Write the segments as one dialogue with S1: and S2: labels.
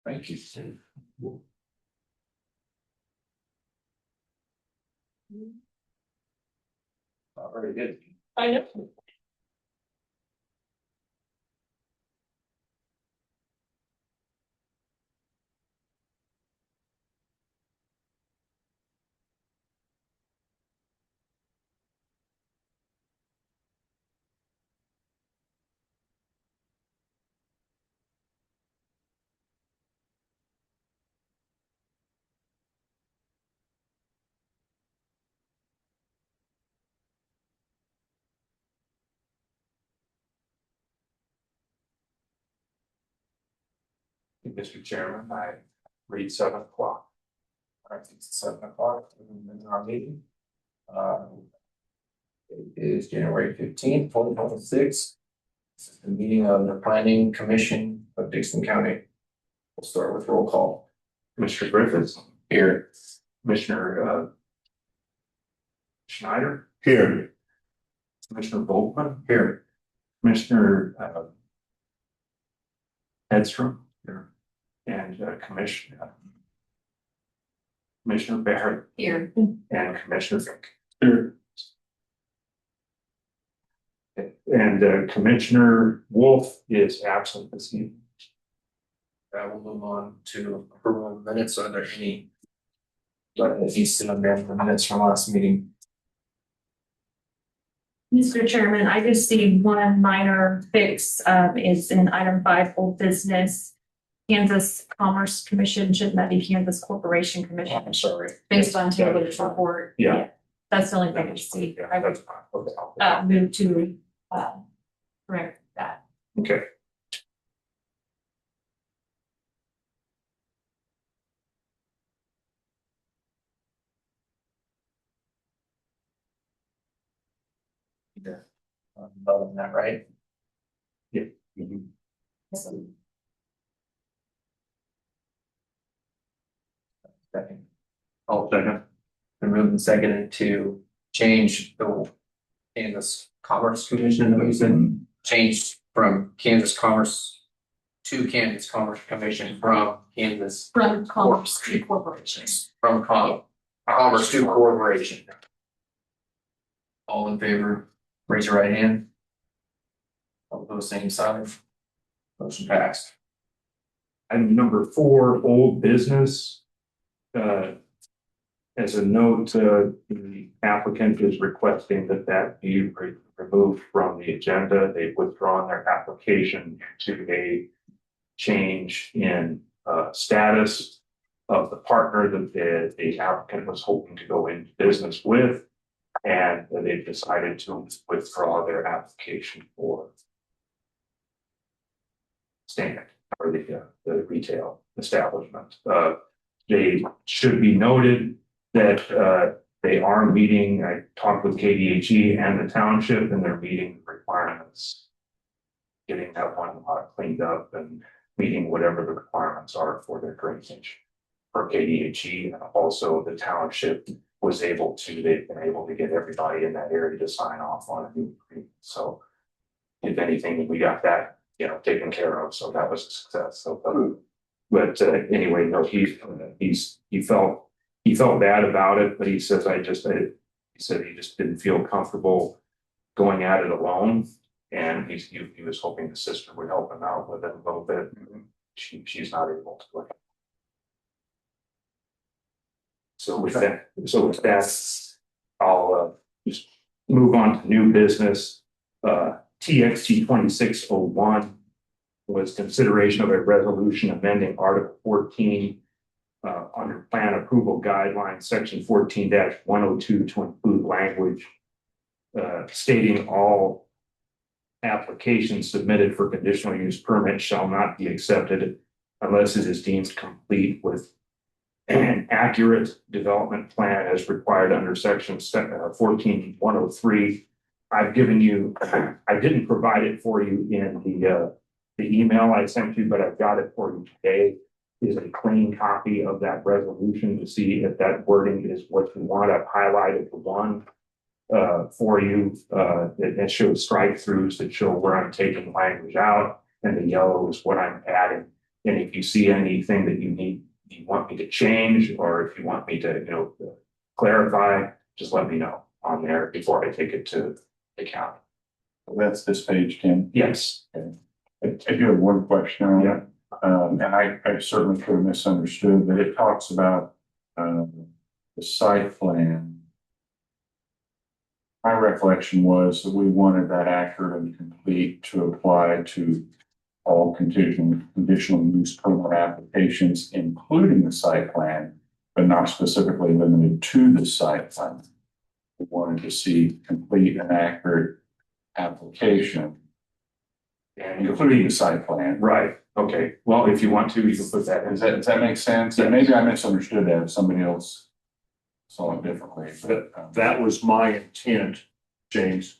S1: Thank you. Very good.
S2: I know.
S1: Mr. Chairman, I read 7 o'clock. I think it's 7 o'clock in our meeting. It is January 15th, 2026. This is the meeting of the Planning Commission of Dickinson County. We'll start with roll call. Commissioner Griffiths. Here. Commissioner Schneider. Here. Commissioner Boltman. Here. Commissioner Edstrom. Here. And Commissioner Barrett.
S2: Here.
S1: And Commissioner Fick. Here. And Commissioner Wolf is absent this evening. I will move on to approval of minutes. Are there any? But if you sit on there for minutes from last meeting.
S2: Mr. Chairman, I just see one minor fix is in item 5, old business. Kansas Commerce Commission, shouldn't that be Kansas Corporation Commission?
S1: I'm sorry.
S2: Based on Taylor's report.
S1: Yeah.
S2: That's the only thing I see.
S1: Yeah,
S2: I would
S1: that's fine. Okay.
S2: move to correct that.
S1: Okay. Yeah. Vote on that, right? Yeah. Second. All second. Been moved and seconded to change the Kansas Commerce Commission, that we said, changed from Kansas Commerce to Kansas Commerce Commission from Kansas.
S2: From Commerce to Corporation.
S1: From Commerce to Corporation. All in favor, raise your right hand. All those same sign. Motion passed. Item number 4, old business. As a note, the applicant is requesting that be removed from the agenda. They've withdrawn their application to a change in status of the partner that the applicant was hoping to go into business with, and they've decided to withdraw their application for stand or the retail establishment. They should be noted that they are meeting. I talked with KDHE and the township, and they're meeting the requirements, getting that one lot cleaned up and meeting whatever the requirements are for their drainage for KDHE. And also the township was able to, they've been able to get everybody in that area to sign off on a new agreement. So if anything, we got that, taken care of. So that was a success. So, but anyway, no, he felt bad about it, but he says, he said he just didn't feel comfortable going at it alone. And he was hoping the sister would help him out with it a little bit. She's not able to. So with that, I'll just move on to new business. TXT 2601 was consideration of a resolution amending Article 14 under Plan Approval Guidelines, Section 14-102 to include language stating all applications submitted for conditional use permit shall not be accepted unless it is deemed complete with an accurate development plan as required under Section 14-103. I've given you, I didn't provide it for you in the email I sent you, but I've got it for you today. Is a clean copy of that resolution to see if that wording is what you want. I've highlighted the one for you that shows strike throughs that show where I'm taking language out, and the yellow is what I'm adding. And if you see anything that you want me to change, or if you want me to, clarify, just let me know on there before I take it to the county.
S3: That's this page, Tim.
S1: Yes.
S3: I do have one question on
S1: Yeah.
S3: it. And I certainly could have misunderstood, but it talks about, the site plan. My recollection was that we wanted that accurate and complete to apply to all conditional use permit applications, including the site plan, but not specifically limited to the site plan. We wanted to see complete and accurate application,
S1: And
S3: including the site plan.
S1: right. Okay. Well, if you want to, you can put that in.
S3: Does that make sense?
S1: Yes.
S3: Maybe I misunderstood that if somebody else saw it differently, but.
S4: That was my intent, James,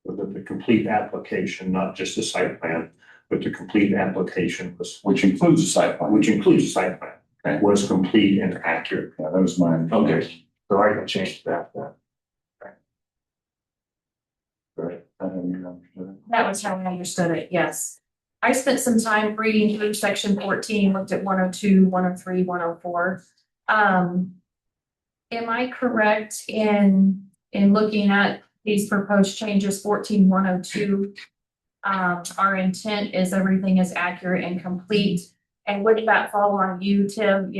S4: with the complete application, not just the site plan, but the complete application was,
S3: Which includes the site plan.
S4: which includes the site plan,
S3: Okay.
S4: was complete and accurate.
S3: Yeah, that was mine.
S1: Okay. So I can change that then.
S3: Right. I know you understood it.
S2: That was how I understood it, yes. I spent some time reading through section 14, looked at 102, 103, 104. Am I correct in looking at these proposed changes, 14, 102? Our intent is everything is accurate and complete. And would that fall on you, Tim?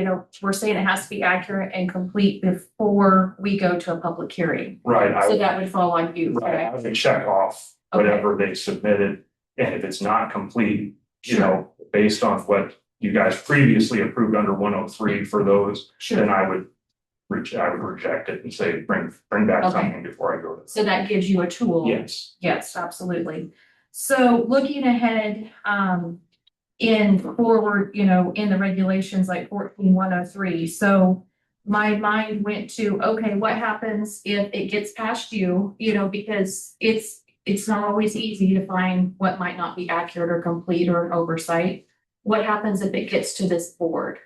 S2: We're saying it has to be accurate and complete before we go to a public hearing.
S1: Right.
S2: So that would fall on you,
S1: Right, I
S2: correct?
S1: would check off whatever they submitted, and if it's not complete, based on what you guys previously approved under 103 for those, then
S2: Sure.
S1: I would reject it and say, bring back
S2: Okay.
S1: something before I go to.
S2: So that gives you a tool.
S1: Yes,
S2: Yes, absolutely. So looking ahead, in forward, in the regulations like 14103. So my mind went to, okay, what happens if it gets past you, because it's not always easy to find what might not be accurate or complete or an oversight. What happens if it gets to this board?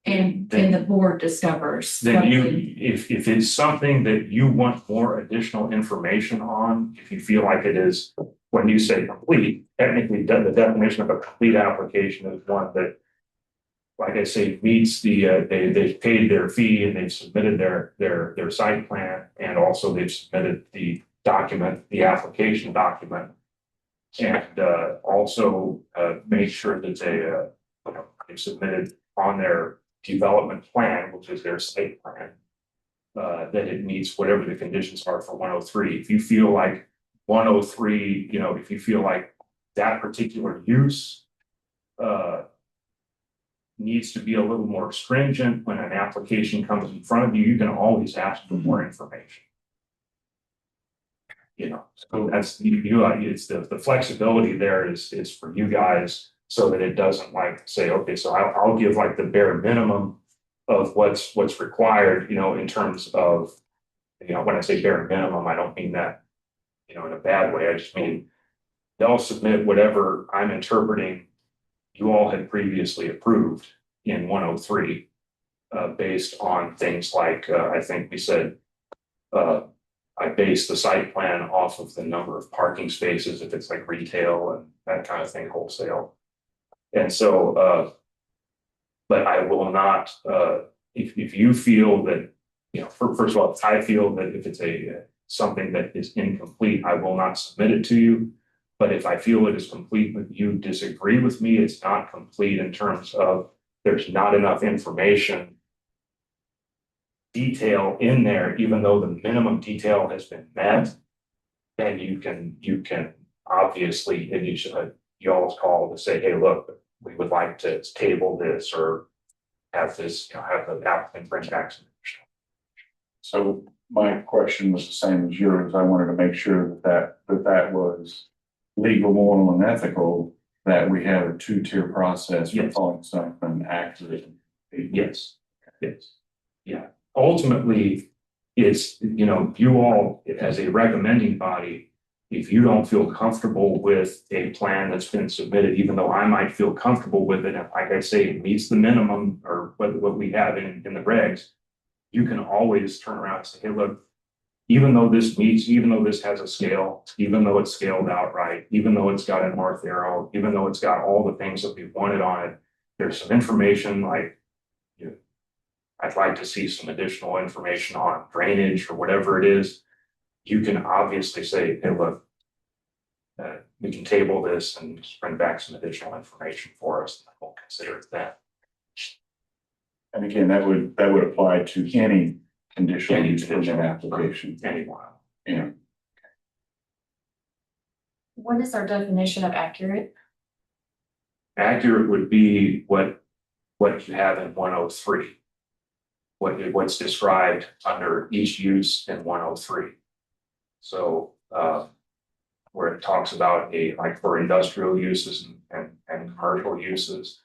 S2: And the board discovers.
S1: then if it's something that you want more additional information on, if you feel like it is, when you say complete, technically the definition of a complete application is one that, like I say, meets they've paid their fee and they've submitted their site plan, and also they've submitted the document, the application document. And also make sure that they've submitted on their development plan, which is their site plan, that it meets whatever the conditions are for 103. If you feel like 103, if you feel like that particular use needs to be a little more stringent when an application comes in front of you, you can always ask for more information. So that's it's the flexibility there is for you guys, so that it doesn't say, okay, so I'll give the bare minimum of what's required, in terms of, when I say bare minimum, I don't mean that, in a bad way. I just mean they'll submit whatever I'm interpreting you all had previously approved in 103, based on things like, I think we said, I base the site plan off of the number of parking spaces, if it's retail and that kind of thing, wholesale. And so, but I will not, if you feel that, first of all, I feel that if it's something that is incomplete, I will not submit it to you. But if I feel it is complete, but you disagree with me, it's not complete in terms of there's not enough information, detail in there, even though the minimum detail has been met, then you can obviously, and you always call to say, hey, look, we would like to table this or have this, have the applicant bring back some.
S3: So my question was the same as yours. I wanted to make sure that was legal, moral, and ethical, that we have a two-tier process for
S1: Yes.
S3: calling something accurate.
S1: Yes, yes, yeah. Ultimately, it's, you all, as a recommending body, if you don't feel comfortable with a plan that's been submitted, even though I might feel comfortable with it, and like I say, it meets the minimum or what we have in the regs, you can always turn around and say, hey, look, even though this meets, even though this has a scale, even though it's scaled out right, even though it's got a north arrow, even though it's got all the things that we wanted on it, there's some information like, you know, I'd like to see some additional information on drainage or whatever it is. You can obviously say, hey, look, we can table this and just bring back some additional information for us, and we'll consider it then.
S3: And again, that would apply to any conditional
S1: Any
S3: use permit
S1: conditional
S3: application.
S1: Anyone.
S3: Yeah.
S2: What is our definition of accurate?
S1: Accurate would be what you have in 103. What's described under each use in 103. So where it talks about like for industrial uses and commercial uses,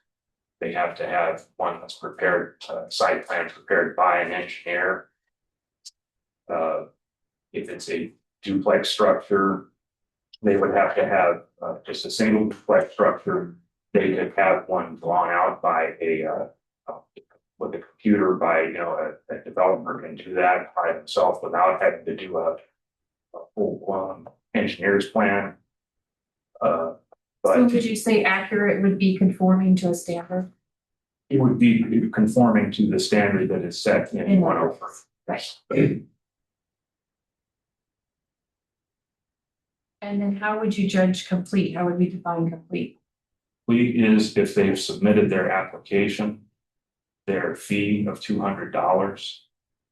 S1: they have to have one that's prepared, site plan prepared by an engineer. If it's a duplex structure, they would have to have just a single duplex structure. They could have one drawn out by with a computer by, you know, a developer can do that by himself without having to do a full engineer's plan.
S2: So
S1: But
S2: would you say accurate would be conforming to a standard?
S1: it would be conforming to the standard that is set in 103.
S2: Right. And then how would you judge complete? How would we define complete?
S1: Complete is if they've submitted their application, their fee of $200,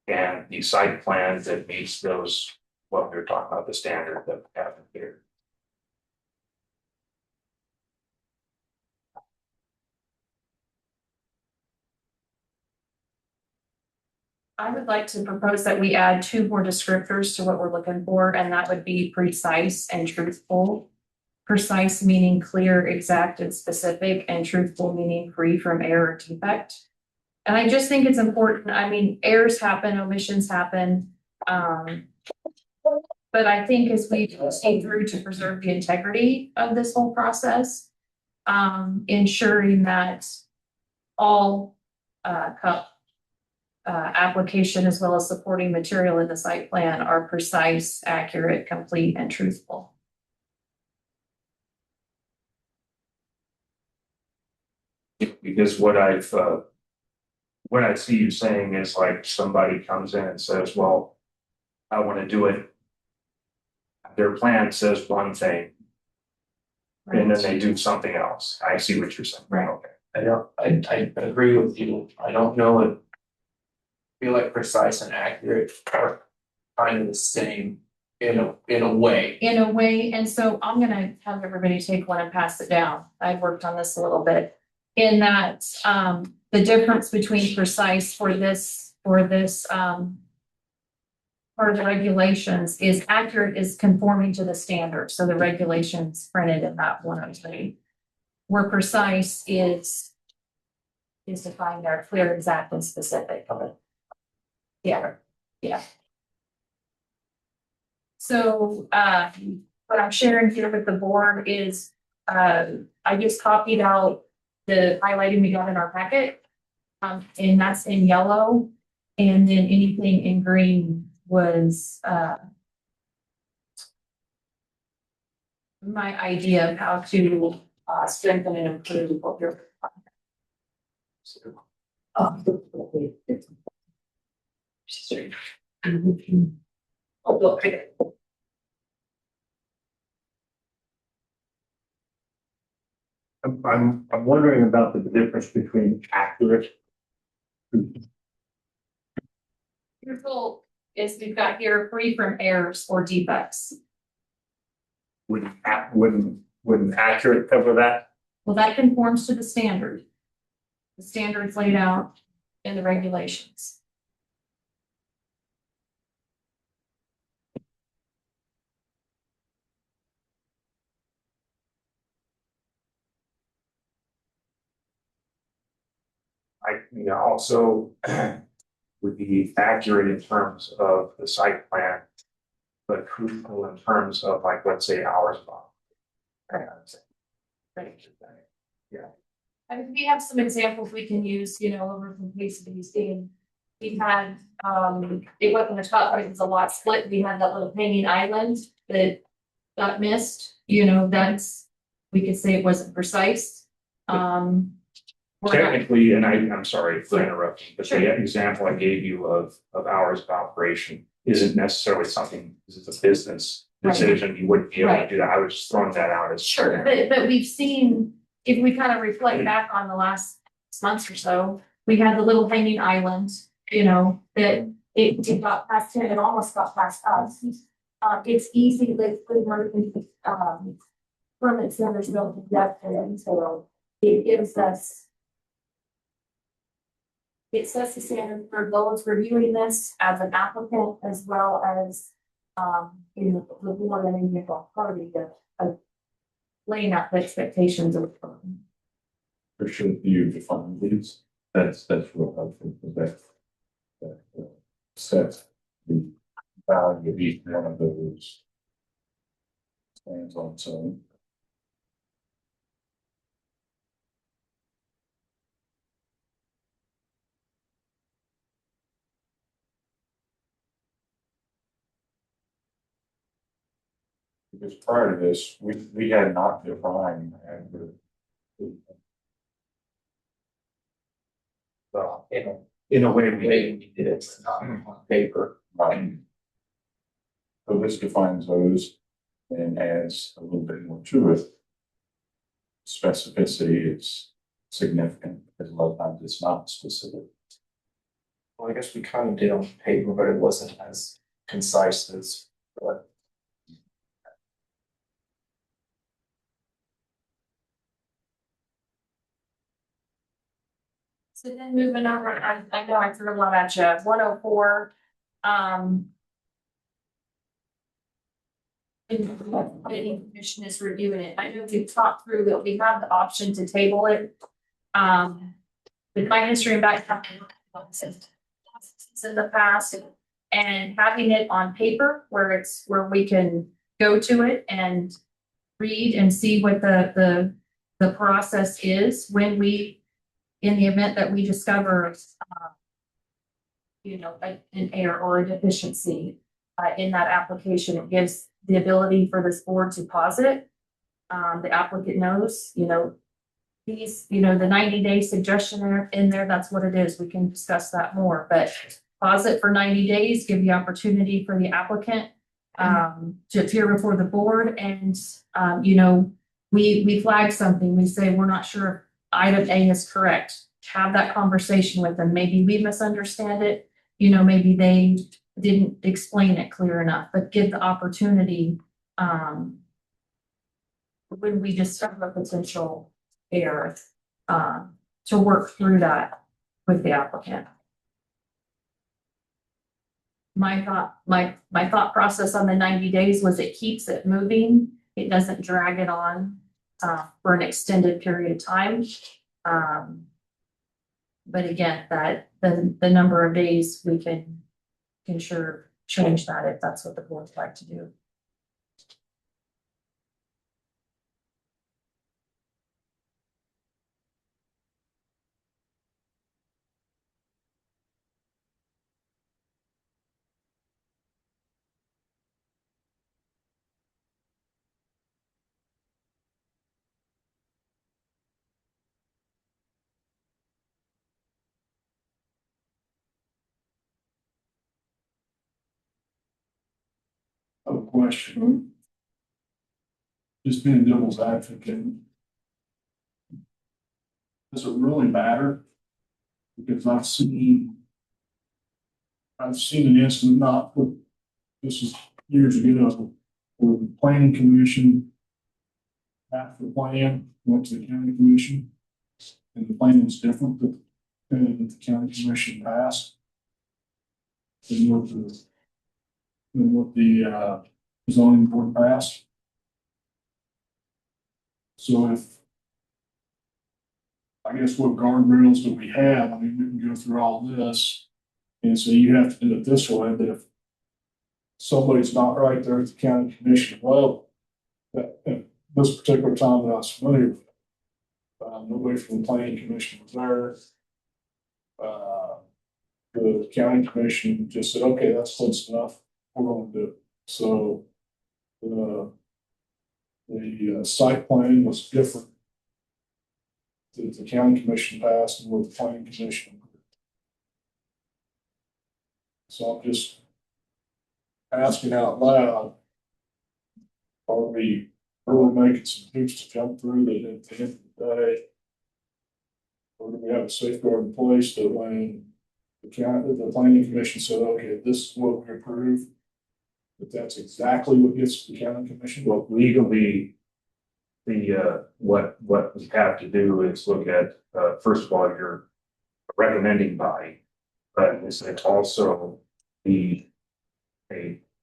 S1: and the site plan that meets those, what we were talking about, the standard that we have here.
S2: I would like to propose that we add 2 more descriptors to what we're looking for, and that would be precise and truthful. Precise meaning clear, exact, and specific, and truthful meaning free from error or defect. And I just think it's important. I mean, errors happen, omissions happen. But I think as we stay through to preserve the integrity of this whole process, ensuring that all application as well as supporting material in the site plan are precise, accurate, complete, and truthful.
S1: Because what I see you saying is like somebody comes in and says, well, I want to do it. Their plan says one thing, and then they do something else. I see what you're saying.
S2: Right.
S1: Okay.
S5: I agree with you. I don't know it. Feel like precise and accurate are kind of the same in a way.
S2: In a way, and so I'm gonna have everybody take one and pass it down. I've worked on this a little bit. In that, the difference between precise for this part of the regulations is accurate is conforming to the standard, so the regulations printed in that 103. Where precise is defined there, clear, exact, and specific.
S5: Okay.
S2: Yeah. So, what I'm sharing here with the board is, I just copied out the highlighting we got in our packet. And that's in yellow, and then anything in green was, my idea of how to, strengthen and improve what you're. Oh, look,
S4: I'm wondering about the difference between accurate.
S2: truthful is we've got here free from errors or defects.
S4: Wouldn't accurate cover that?
S2: Well, that conforms to the standard. The standards laid out in the regulations.
S1: Also would be accurate in terms of the site plan, but truthful in terms of like, let's say hours of operation.
S2: I mean, we have some examples we can use, over from case of these being, We had, it wasn't a top, but it was a lot split. We had that little hanging island that got missed, you know, that's, we could say it wasn't precise. We're not-
S1: Technically, and I'm sorry for interrupting, but the example I gave you of hours of operation isn't necessarily something, this is a business decision, you wouldn't be able to do that. I was just throwing that out as.
S2: Sure, but we've seen, if we kind of reflect back on the last 6 months or so, we had the little hanging island, you know, that it got past him, it almost got past us. It's easy, like, permits, and there's no depth in it, so it gives us. It sets the standard for those reviewing this as an applicant as well as, you know, the board and in your party of laying out the expectations of.
S3: Or should you define these? That's real helpful, because that sets the value of each one of those. Stands on its own. Because prior to this, we had not defined and.
S5: Well,
S1: In a way,
S5: we did it, but not on paper.
S3: Right. So this defines those and adds a little bit more to it. Specificity is significant because a lot of times it's not specific.
S5: Well, I guess we kind of did on paper, but it wasn't as concise as, but.
S2: So then moving over, I know I threw a lot at you, 104, and the planning commission is reviewing it. I know we've talked through that we have the option to table it. With my history and background in the past and having it on paper where we can go to it and read and see what the process is when we, in the event that we discover, you know, an error or a deficiency in that application, it gives the ability for this board to pause it. The applicant knows, you know, these, you know, the 90-day suggestion in there, that's what it is. We can discuss that more, but pause it for 90 days, give the opportunity for the applicant to appear before the board. And, you know, we flag something, we say, we're not sure if item A is correct. Have that conversation with them. Maybe we misunderstand it. You know, maybe they didn't explain it clear enough, but give the opportunity when we discover a potential error to work through that with the applicant. My thought process on the 90 days was it keeps it moving. It doesn't drag it on for an extended period of time. But again, that the number of days we can sure change that if that's what the board would like to do.
S6: I have a question. Just being devil's advocate. Does it really matter? Because I've seen an incident, this is years ago, where the planning commission after the plan went to the county commission, and the plan was different than the county commission passed. Than what the zoning board passed. So I guess what guardrails do we have? I mean, we can go through all this and say you have to do it this way, but if somebody's not right there at the county commission level, that at this particular time that I was familiar with, nobody from the planning commission was there. the county commission just said, okay, that's close enough, we're gonna do it. So the site plan was different that the county commission passed and what the planning commission. So I'm just asking out loud, are we really making some hoops to jump through that at the end of the day? Or do we have a safeguard in place that when the planning commission said, okay, this is what we approve, that that's exactly what gets to the county commission?
S1: Well, legally, what we have to do is look at, first of all, your recommending body. But it's also a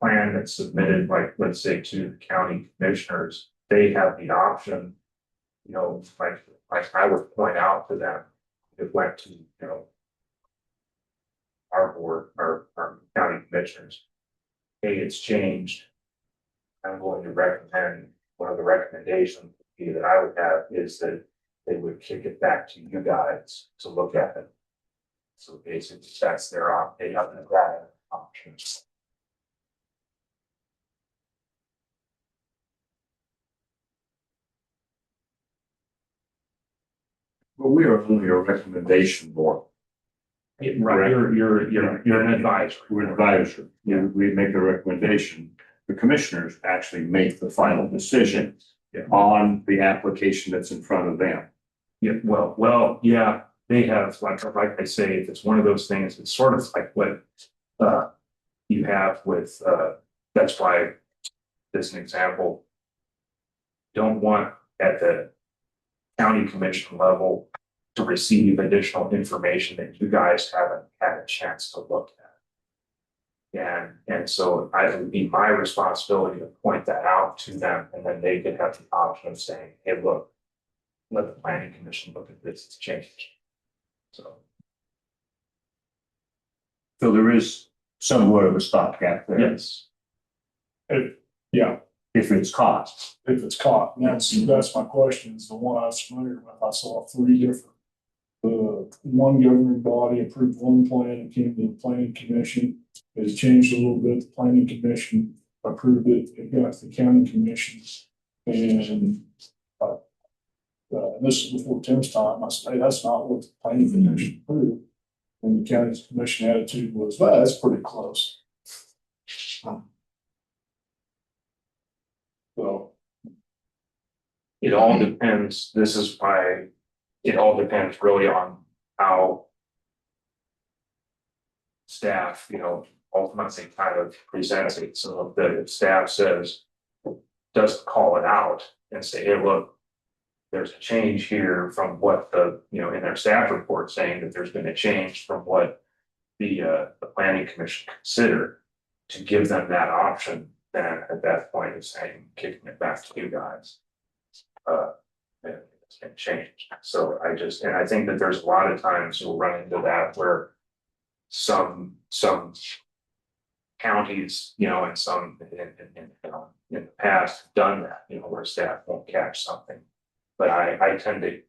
S1: plan that's submitted, like, let's say, to the county commissioners. They have the option, you know, like I would point out to them, it went to, you know, our board, our county commissioners. Hey, it's changed. I'm going to recommend, one of the recommendations that I would have is that they would kick it back to you guys to look at it. So basically, that's their they have that option.
S4: But we are only a recommendation board.
S1: Right, you're an advisor.
S4: We're an advisor. We make a recommendation. The commissioners actually make the final decision on the application that's in front of them.
S1: Yeah, well, yeah, they have, like I say, if it's one of those things, it's sort of like what you have with that's why as an example, don't want at the county commission level to receive additional information that you guys haven't had a chance to look at. And so it would be my responsibility to point that out to them, and then they could have the option of saying, hey, look, let the planning commission look at this, it's changed. So
S4: there is somewhat of a stopgap there.
S1: yes.
S6: Yeah,
S4: If it's cost.
S6: if it's caught, and that's my question, is the one I was familiar with, I saw three different. One governing body approved one plan, it came to the planning commission, it changed a little bit, the planning commission approved it, it got to the county commission. And this is before Tim's time, I said, hey, that's not what the planning commission approved. And the county commission attitude was, well, that's pretty close. So.
S1: It all depends, this is why, it all depends really on how staff, you know, ultimately kind of presents it. So if staff says, doesn't call it out and say, hey, look, there's a change here from what the, you know, in their staff report saying that there's been a change from what the planning commission considered, to give them that option, then at that point it's saying, kicking it back to you guys. It's been changed. So I think that there's a lot of times you'll run into that where some counties, you know, and some in the past have done that, you know, where staff won't catch something. But I tend to,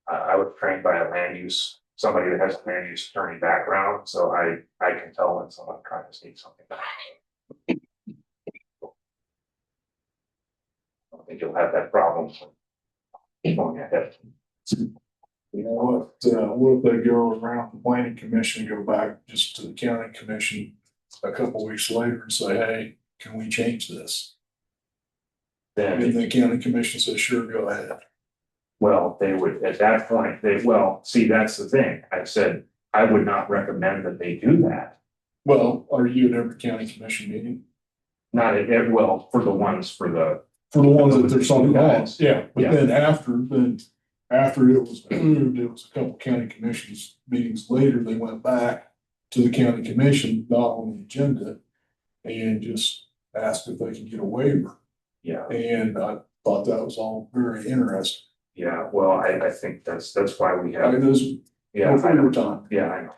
S1: I was trained by a land use, somebody that has a land use attorney background, so I can tell when someone trying to sneak something back. I don't think you'll have that problem. Going ahead.
S6: You know what if they go around the planning commission, go back just to the county commission a couple weeks later and say, hey, can we change this?
S1: Then,
S6: And the county commission says, sure, go ahead.
S1: well, they would, at that point, see, that's the thing. I said, I would not recommend that they do that.
S6: Well, are you at every county commission meeting?
S1: Not at, well, for the ones for the.
S6: For the ones that there's something on,
S1: Guys.
S6: yeah, but
S1: Yeah.
S6: then after it was approved, it was a couple county commissions meetings later, they went back to the county commission, not on the agenda, and just asked if they could get a waiver.
S1: Yeah,
S6: And I thought that was all very interesting.
S1: yeah, well, I think that's why we
S6: I
S1: have,
S6: mean, there's
S1: yeah,
S6: no
S1: I know,
S6: favor time.
S1: yeah, I know.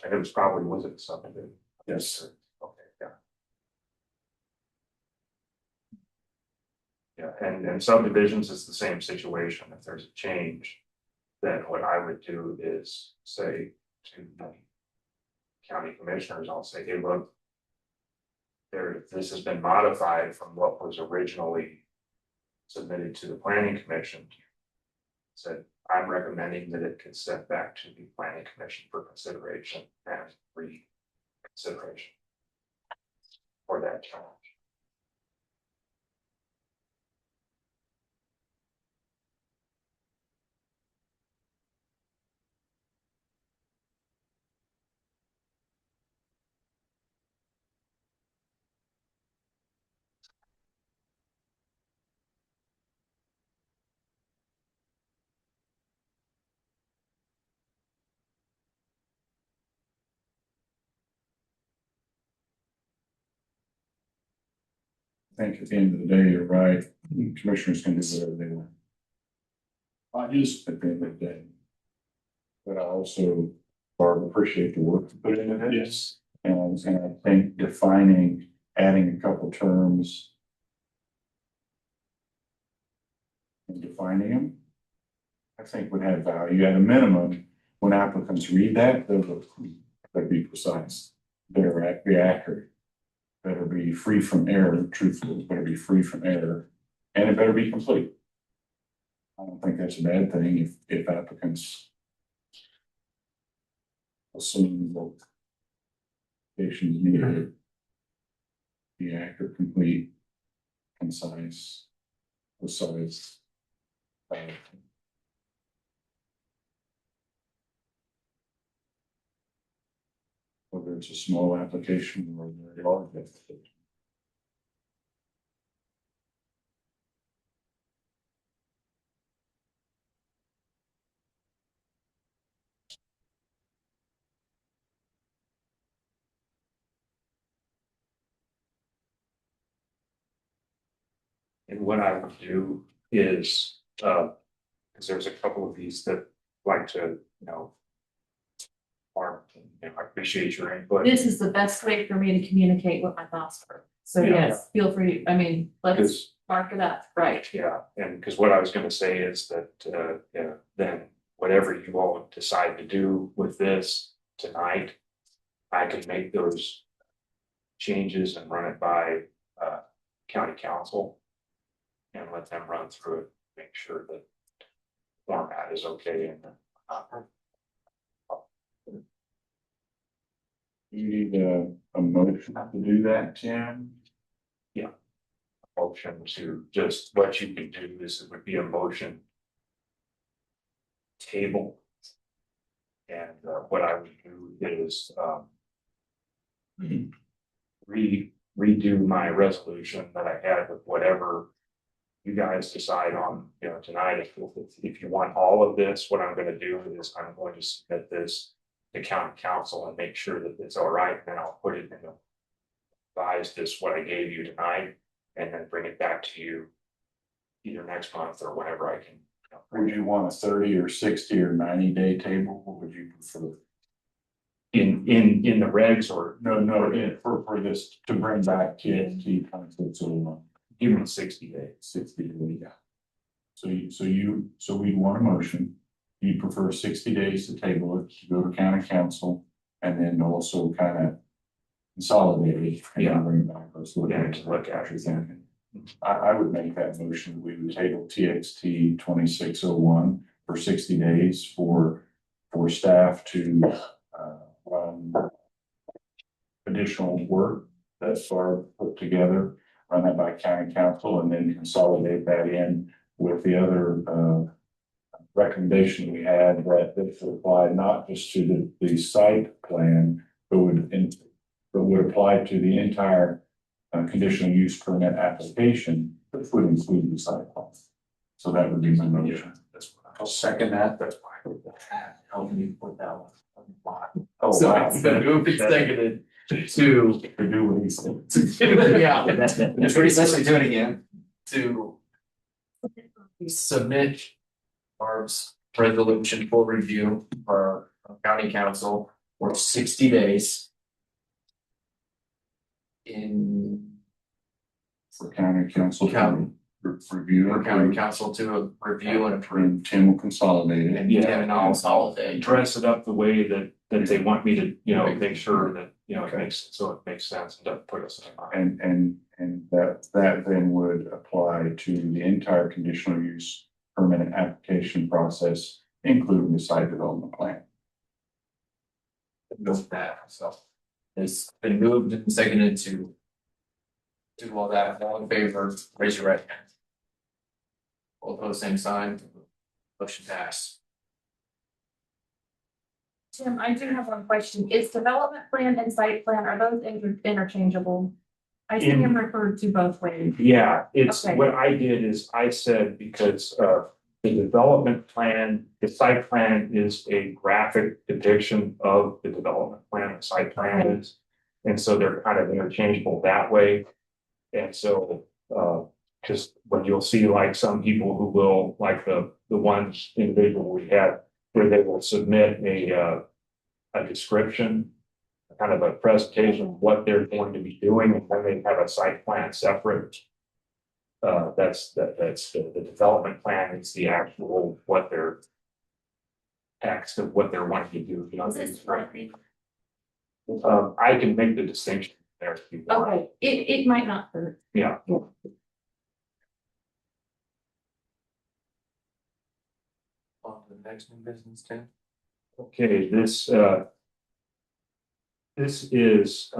S1: And it was probably, was it something that?
S6: Yes.
S1: Okay, yeah. Yeah, and subdivisions is the same situation. If there's a change, then what I would do is say to the county commissioners, I'll say, hey, look. This has been modified from what was originally submitted to the planning commission. Said, I'm recommending that it gets sent back to the planning commission for consideration and reconsideration. For that challenge.
S3: I think at the end of the day, you're right, commissioners can do whatever they want.
S6: I just,
S3: At the end of the day. But I also, Barb, appreciate the work you put into this.
S6: yes,
S3: And I think defining, adding a couple terms. And defining them. I think would have value at a minimum, when applicants read that, they'll be precise, better be accurate. Better be free from error, truthful, better be free from error, and it better be complete. I don't think that's a bad thing if applicants. Assume that. Applications need to be accurate, complete, concise, precise. Whether it's a small application or a very large application.
S1: And what I would do is, because there's a couple of these that like to, I appreciate your input.
S2: This is the best way for me to communicate what my thoughts were. So
S1: Yeah.
S2: yes, feel free, I mean, let's
S1: Because,
S2: mark it up, right?
S1: yeah, and because what I was gonna say is that, then whatever you all decide to do with this tonight, I can make those changes and run it by, county council. And let them run through it, make sure that format is okay and,
S3: You need a motion to do that, Tim?
S1: motion to just, what you can do is it would be a motion. Table. And what I would do is redo my resolution that I had with whatever. You guys decide on, tonight, if you want all of this, what I'm gonna do is I'm going to submit this. To county council and make sure that it's all right, and then I'll put it in the. Revise this, what I gave you tonight, and then bring it back to you. Either next month or whenever I can.
S3: Would you want a 30 or 60 or 90-day table? What would you prefer?
S1: In the regs or.
S3: No, for this to bring back TXT concepts or
S1: Give me 60 days.
S3: 60 days, yeah. So we'd want a motion. You prefer 60 days to table it, to go to county council, and then also kind of consolidate it. And then bring it back. Let's look at it.
S1: Look at it.
S3: I would make that motion. We would table TXT 2601 for 60 days for staff to run additional work that's put together, run that by county council, and then consolidate that in with the other recommendation we had that this would apply not just to the site plan, but would apply to the entire conditional use permit application, which would include the site plan. So that would be my motion.
S1: That's what
S5: I'll second that.
S1: That's fine.
S5: Help me put that one.
S3: Oh,
S5: So
S3: wow.
S5: it's been moved and seconded to,
S3: To do what he said.
S5: yeah,
S7: Just essentially do it again.
S5: to submit Barb's resolution for review for county council for 60 days. In
S3: For county council
S5: County.
S3: to review.
S5: for county council to review and approve.
S3: And Tim will consolidate it.
S5: And
S1: Yeah.
S5: Tim and I'll consolidate.
S1: Dress it up the way that that they want me to, make sure that, it makes sense and doesn't put us in a bind.
S3: And that then would apply to the entire conditional use permit application process, including the site development plan.
S5: Move that, so. It's been moved and seconded to. Do all that, all in favor, raise your right hand. All opposed, same sign, motion passed.
S2: Tim, I do have one question. Is development plan and site plan, are those interchangeable? I see them referred to both ways.
S1: Yeah,
S2: Okay.
S1: what I did is I said, because the development plan, the site plan is a graphic depiction of the development plan, the site plan is. And so they're kind of interchangeable that way. And so, just when you'll see like some people who will, like the one individual we had, where they will submit a description, kind of a presentation of what they're going to be doing, and then they have a site plan separate. That's the development plan. It's the actual, what their text of what they're wanting to do.
S2: Is this right?
S1: I can make the distinction there if you want.
S2: Okay, it might not hurt.
S1: Yeah.
S5: On to the next new business, Tim.
S1: Okay, this is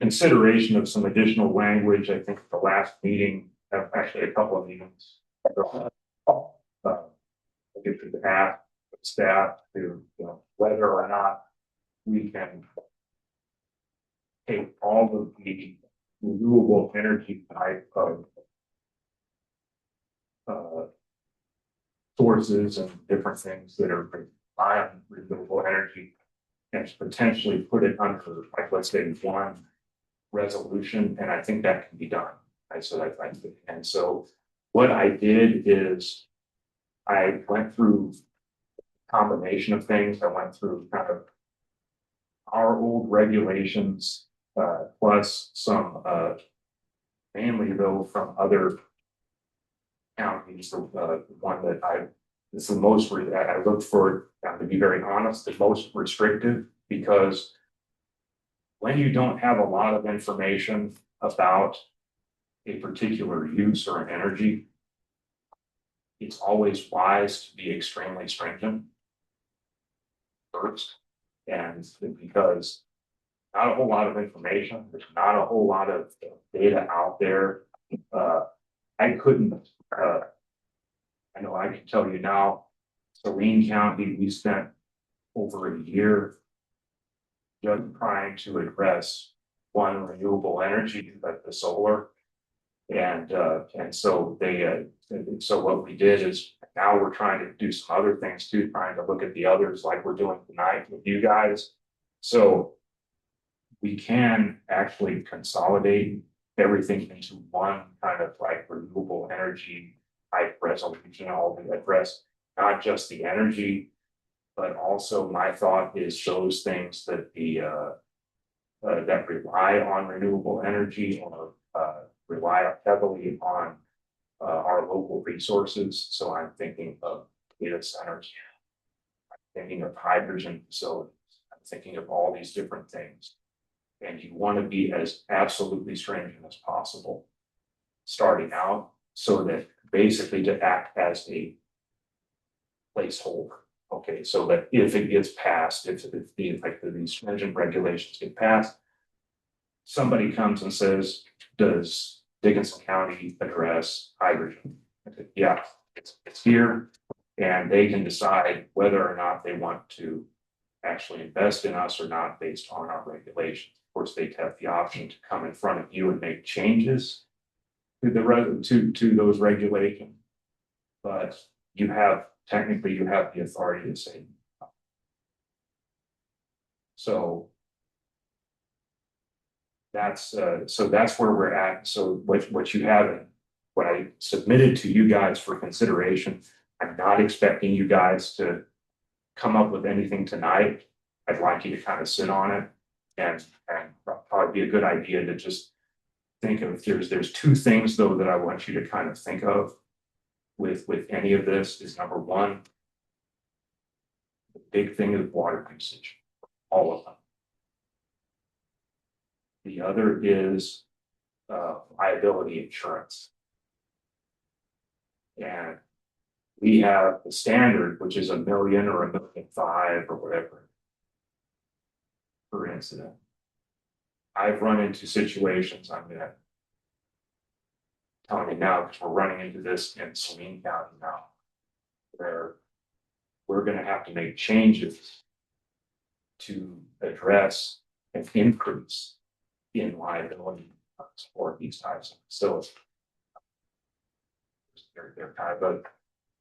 S1: consideration of some additional language. I think at the last meeting, actually a couple of meetings. I get to ask staff to, whether or not we can take all of the renewable energy type of sources and different things that are rely on renewable energy and potentially put it under, like, let's say, one resolution, and I think that can be done. And so what I did is I went through a combination of things. I went through kind of our old regulations, plus some, mainly though from other counties. The one that is the most, I looked for, to be very honest, the most restrictive, because when you don't have a lot of information about a particular use or an energy, it's always wise to be extremely stringent first. And because not a whole lot of information, there's not a whole lot of data out there. I couldn't, I know I can tell you now, Saline County, we spent over a year just trying to address one renewable energy, like the solar. And so so what we did is now we're trying to do some other things too, trying to look at the others like we're doing tonight with you guys. So we can actually consolidate everything into one kind of like renewable energy type resolution, all to address not just the energy, but also my thought is those things that that rely on renewable energy or rely heavily on our local resources. So I'm thinking of data centers, I'm thinking of hydrogen facilities, I'm thinking of all these different things. And you want to be as absolutely stringent as possible starting out, so that basically to act as a placeholder. Okay, so that if it gets passed, if these stringent regulations get passed, somebody comes and says, does Dickinson County address hydrogen? I said, yeah, it's here, and they can decide whether or not they want to actually invest in us or not based on our regulations. Of course, they have the option to come in front of you and make changes to to those regulations, but technically you have the authority to say no. So that's where we're at. So what you have, what I submitted to you guys for consideration, I'm not expecting you guys to come up with anything tonight. I'd like you to kind of sit on it, and probably be a good idea to just think of, there's two things though that I want you to kind of think of with any of this. Is number one, The big thing is water usage, all of them. The other is liability insurance. And we have the standard, which is $1 million or $1.5 million or whatever per incident. I've run into situations, I'm gonna tell you now, because we're running into this in Saline County now, where we're gonna have to make changes to address an increase in liability for these types of facilities. They're kind of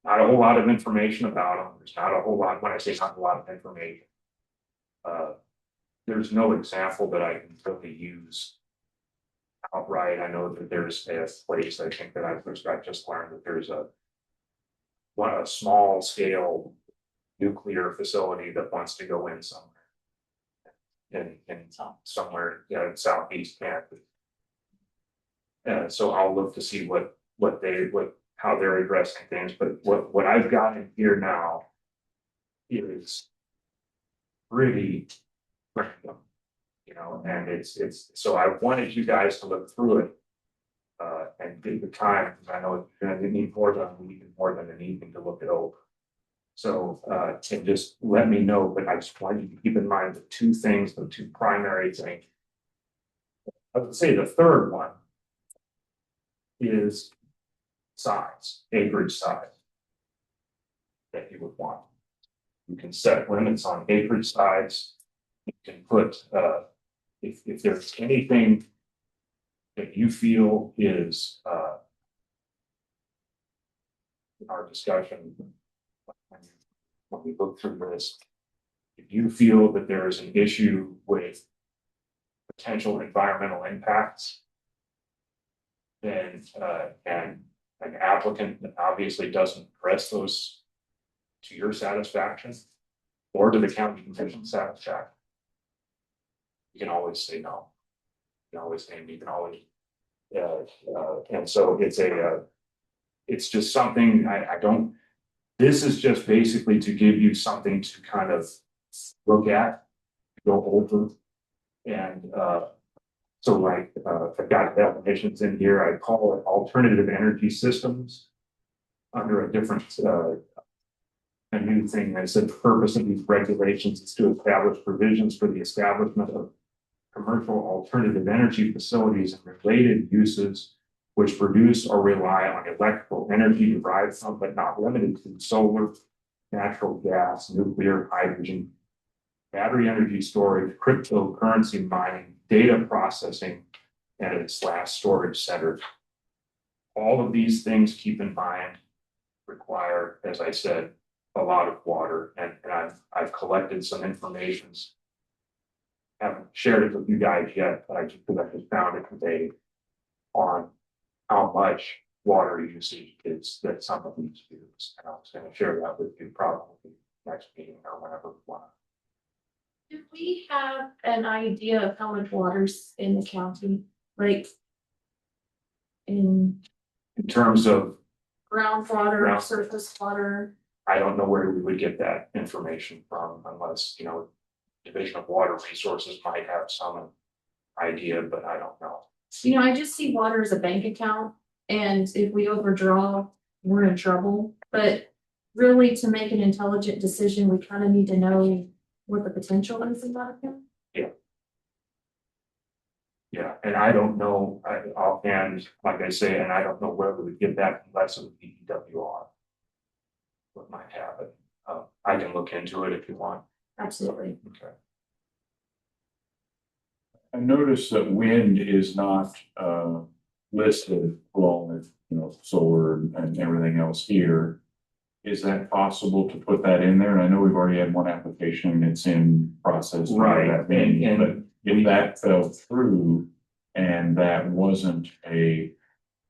S1: not a whole lot of information about them. There's not a whole lot, when I say not a lot of information, there's no example that I can really use outright. I know that there's a place, I think that I just learned that there's a small scale nuclear facility that wants to go in somewhere. In somewhere, in southeast Kansas. So I'll look to see how they're addressing things, but what I've got in here now is pretty random, and it's, so I wanted you guys to look through it. And take the time, because I know you're gonna need more than a week and more than an evening to look it over. So, and just let me know, but I just want you to keep in mind the two things, the two primary things. I would say the third one is size, acreage size that you would want. You can set limits on acreage size. You can put, if there's anything that you feel is, in our discussion, when we look through this, if you feel that there is an issue with potential environmental impacts, then and an applicant obviously doesn't address those to your satisfaction or to the county commission's satisfaction, you can always say no. You can always say, you can always, and so it's just something I don't. This is just basically to give you something to kind of look at, go over, and so like I've got definitions in here. I call it alternative energy systems under a different a new thing. I said the purpose of these regulations is to establish provisions for the establishment of commercial alternative energy facilities and related uses which produce or rely on electrical energy derived from, but not limited to, solar, natural gas, nuclear, hydrogen, battery energy storage, cryptocurrency mining, data processing, and / storage centers. All of these things, keep in mind, require, as I said, a lot of water, and I've collected some information. Haven't shared it with you guys yet, but I just found it today on how much water usage is that some of these use, and I was going to share that with you probably next meeting or whenever we want.
S2: Do we have an idea of how much water's in the county, like in
S1: terms of
S2: groundwater,
S1: Ground-
S2: surface water?
S1: I don't know where we would get that information from unless, Division of Water Resources might have some idea, but I don't know.
S2: I just see water as a bank account, and if we overdraw, we're in trouble. But really, to make an intelligent decision, we kind of need to know what the potential is in that account.
S1: Yeah, and I don't know, offhand, like I say, and I don't know where we would get that unless it would be DWR. What might have it. I can look into it if you want.
S2: Absolutely.
S1: Okay.
S3: I noticed that wind is not listed along with, solar and everything else here. Is that possible to put that in there? And I know we've already had one application and it's in process.
S1: Right,
S3: That being,
S1: and
S3: but if that fell through and that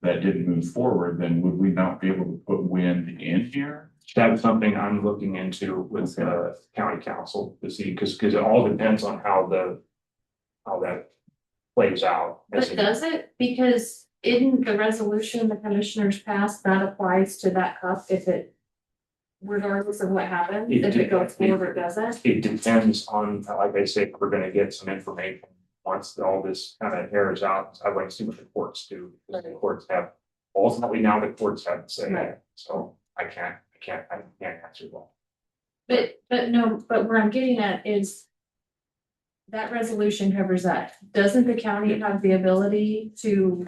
S3: didn't move forward, then would we not be able to put wind in here?
S1: That's something I'm looking into with county council to see, because it all depends on how that plays out.
S2: But does it? Because in the resolution the commissioners passed, that applies to that cup if it regardless of what happens, if it goes forward or doesn't?
S1: It depends on, like I say, we're gonna get some information once all this kind of airs out. I'd like to see what the courts do. Because the courts have, ultimately now the courts have to say,
S2: Right.
S1: so I can't answer that.
S2: But where I'm getting at is that resolution covers that. Doesn't the county have the ability to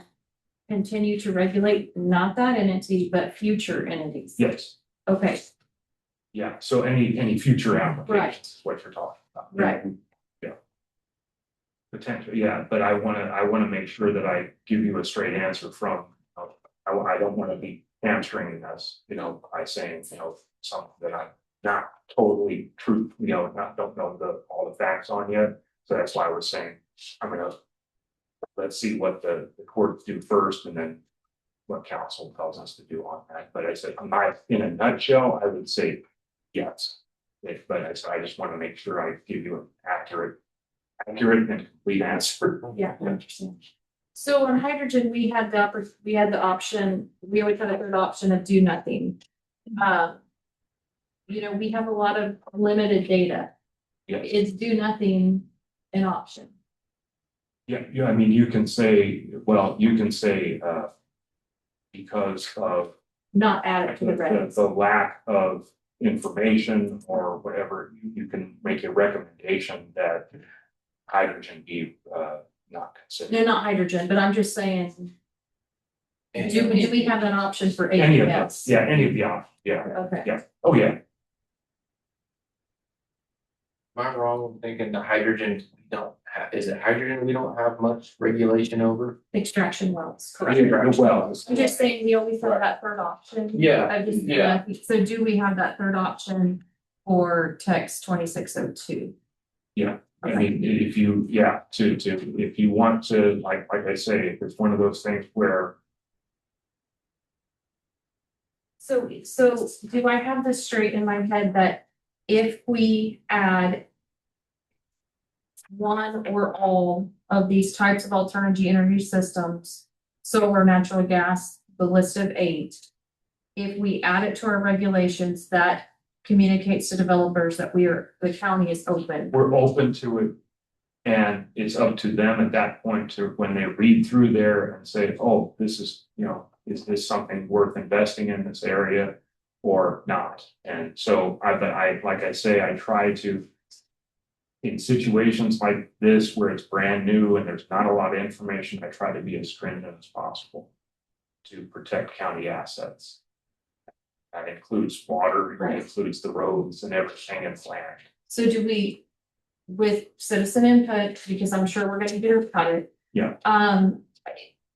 S2: continue to regulate, not that entity, but future entities?
S1: Yes,
S2: Okay,
S1: yeah, so any future applications, is what you're talking about.
S2: right.
S1: Yeah. Potential, yeah, but I wanna make sure that I give you a straight answer from, I don't wanna be hamstringing us, by saying, something that I'm not totally true, don't know all the facts on yet. So that's why I was saying, let's see what the courts do first and then what council tells us to do on that. But I said, in a nutshell, I would say yes. But I said, I just want to make sure I give you an accurate and complete answer.
S2: Yeah, I understand. So on hydrogen, we had the option, we always had a third option of do nothing. We have a lot of limited data.
S1: Yes.
S2: Is do nothing an option?
S1: Yeah, I mean, you can say, because of
S2: Not add it to the regs.
S1: the lack of information or whatever, you can make a recommendation that hydrogen be not considered.
S2: No, not hydrogen, but I'm just saying, do we have an option for
S1: Any of them,
S2: APS?
S1: yeah, any of the options, yeah,
S2: Okay.
S1: yeah, oh, yeah.
S5: Am I wrong in thinking the hydrogen, we don't have, is it hydrogen we don't have much regulation over?
S2: Extraction wells,
S1: Yeah,
S2: correct.
S1: well,
S2: I'm just saying, we always have that third option.
S5: Yeah,
S2: I just,
S5: yeah.
S2: so do we have that third option for text 2602?
S1: I mean, if you, if you want to, like I say, if it's one of those things where,
S2: So do I have this straight in my head that if we add one or all of these types of alternative energy systems, solar, natural gas, the list of 8, if we add it to our regulations, that communicates to developers that the county is open?
S1: we're open to it. And it's up to them at that point to, when they read through there and say, oh, this is, is this something worth investing in this area or not? And so like I say, I try to, in situations like this where it's brand new and there's not a lot of information, I try to be as stringent as possible to protect county assets. That includes water, it includes the roads and everything in land.
S2: So do we, with citizen input, because I'm sure we're gonna hear about it.
S1: Yeah.